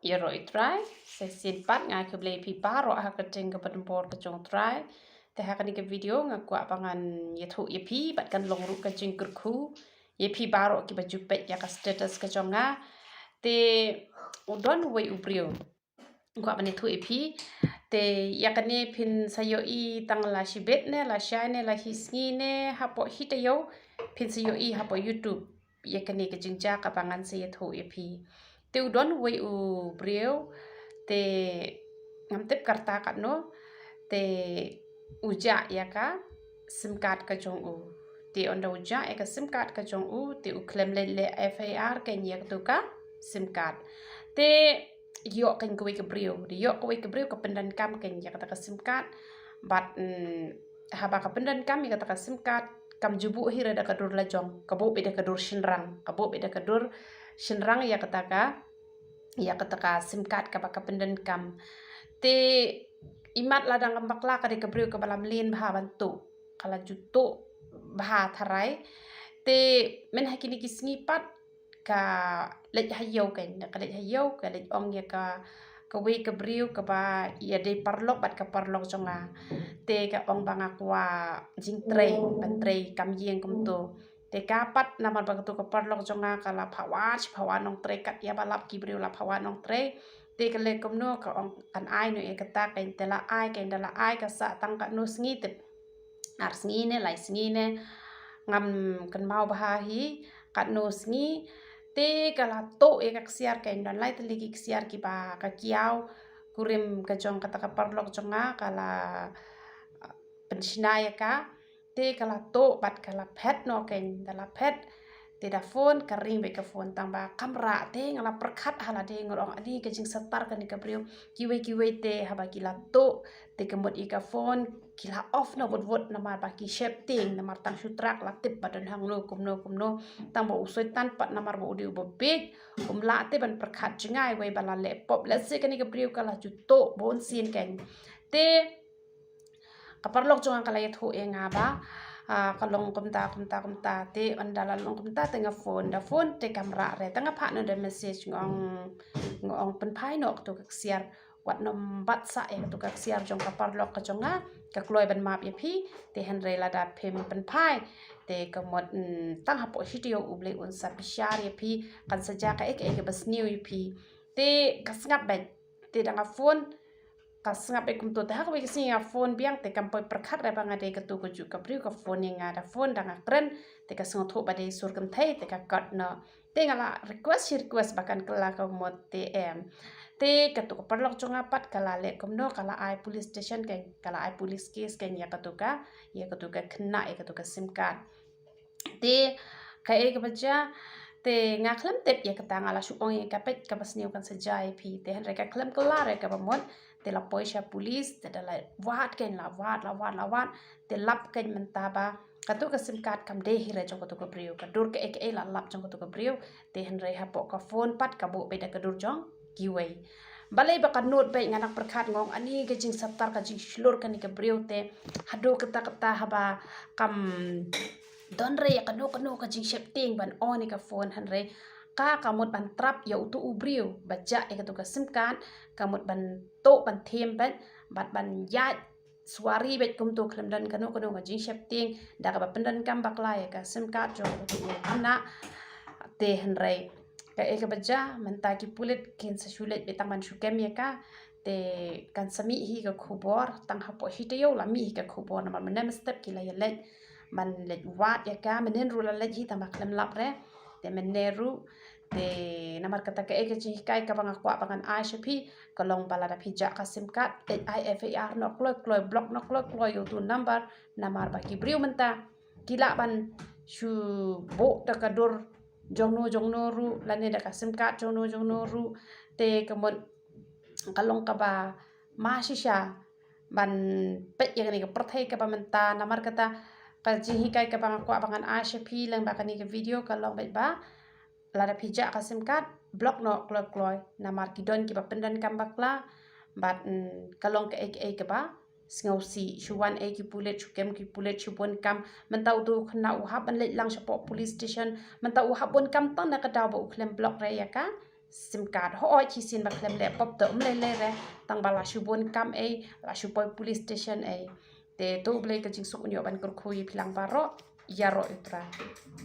ia roi try sesin pat ngai ke blei pi paro ha ke ting ke pedempor ke jong try te ha ke ni ke video ngakwa pangan ye thu ye pi pat kan long ru ke jing kurku ye pi paro ki baju pet ya ka status ke jonga te udon wei ubrio ngwa bani thu ye pi te ya kan ni pin sayo i tang la shibet ne la shai ne la hisngi ne hapo hitayo pin sayo i hapo youtube ye kan ni ke jingja ka pangan se ye thu ye pi te udon wei u brio te ngam tep karta kat no te uja ya ka sim card ka jong u te onda uja ya ka sim card ka jong u te u klem le FAR ka nyek tu ka sim card te yo kan ko ke brio de yo ko ke brio ka pendan kam kan ya ka sim card bat haba ka pendan kam ya ka sim card kam jubu hira da ka dur la jong ka bo be da ka dur shinrang ka bo be da ka dur shinrang ya kataka sim card ka baka pendan kam te imat ladang kambak la ka de kebriu ka balam lin bha bantu kala juto bha tharai te men hakini kisngi pat ka lej hayau kan ka lej hayau ka lej ong ya ka we kebriu ka ba ya de parlok bat ka parlok jonga te ka ong banga kwa jing trei ban trei kam yeng kum tu te kapat naman bang tu ka parlok jonga kala phawa nong tre kat ya balap ki briu la phawa nong tre te ka le kom no ka ong kan ai no e kata ka te la ai ka ndala ai ka sa tang ka no sngi te ar sngi ne lai sngi ne ngam kan mau bah hi kat no sngi te kala to e ka ksiar ka ndan lai te ligi ksiar ki ba ka kiau kurim ka jong kata ka parlok jonga kala pensinaya ka te kala to bat kala pet no ken dala pet te da phone ka ring be ka phone tang ba kamera te ngala perkhat hala de ngorong ani ka jing setar ka ni ka brio kiwe te haba kila to te kemot i ka phone kila off no vot na mar ba ki shaping na mar tang sutrak la tip badan hang no kumno tang bo usoi tan pat na mar bo udi bo big la te ban perkhat jingai we bala le pop let's say ka ni ka brio kala ju to bon sin ken te kaparlok jonga kala yathu e nga ba kalong kumta te andala long kumta te nga phone da phone te kamera re tanga pha no de message ngong pen phai no to ka siar wat nom bat sa e to ka siar jong kaparlok ka jonga ka kloi ban map ye phi te hen re la da phem pen phai te kamot tang hapo hitio uble un sa bishar ye phi kan saja ka ek bas new ye phi te kasngap ben te danga phone kasngap e kumto te hakwe singa phone biang te kampoi perkhat re banga de katu ko ju ka priu ka phone nga da phone danga kren te ka song tho ba de sur kam thai te ka kat no te ngala request bakan kala ka mot te em te katu ko parlok chunga pat kala le kom no kala ai police station ken kala ai police case ken ya katu ka khna e katu ka sim card te ka e ka bacha te nga khlem tep ya kata ngala su ong ka pet ka basniu kan sajai phi te han re ka khlem kala re ka bamot te la poisha police te la wat ken la wat te lap ken mentaba katu ka sim card kam de hire jong katu ka brio ka dur ka ek la lap jong katu ka brio te han re ha po ka phone pat ka bo be da ka dur jong kiwei balai ba kan note be nganak perkhat ngong ani ke jing satar ka jing shlur ka ni ka brio te haduh kata haba kam don re ka no ka jing shapting ban on ni ka phone han re ka kamut ban trap ya utu ubrio baca e ka tu ka sim card kamut ban to ban them ban ya suari bet kum tu klem dan kanu ka jing shapting da ka pendan kam baklai ka sim card jo tu ana te han re ka e ka baca menta ki pulit kin sa shulet betang ban shukem ya ka te kan sami hi ka khubor tang hapo hi te yo la mi hi ka khubor na man nem step ki la ya le man le wat ya ka menen ru la le hi ta maklem lap re te meneru te namar kata ka eke chi kai ka banga kwa bangan ai shapi kalong bala da pija ka sim card IFAR no kloi block no kloi tu number namar ba ki briu menta kila ban shu bo ta ka dur jongno ru lane da ka sim card jongno ru te kamon kalong ka ba masisha ban pet yang ni ka prathai ka ba menta namar kata ka chi kai ka banga kwa bangan ai shapi lang ba ka ni ka video kalong ba lada pija ka sim card block no kloi namar kidon ki ba pendan kam bakla bat kalong ke ek ba sngau si shuwan e ki pulet chukem ki pulet chubon kam mentau tu khna u hab an le lang shapo police station mentau u habon kam tan na ka daw ba u klem block re ya ka sim card hoi chi sin ba klem le pop to le re tang ba la shubon kam la shupoi police station te to ble ka jing suk nyo ban kur khui philang ba ro ya ro utra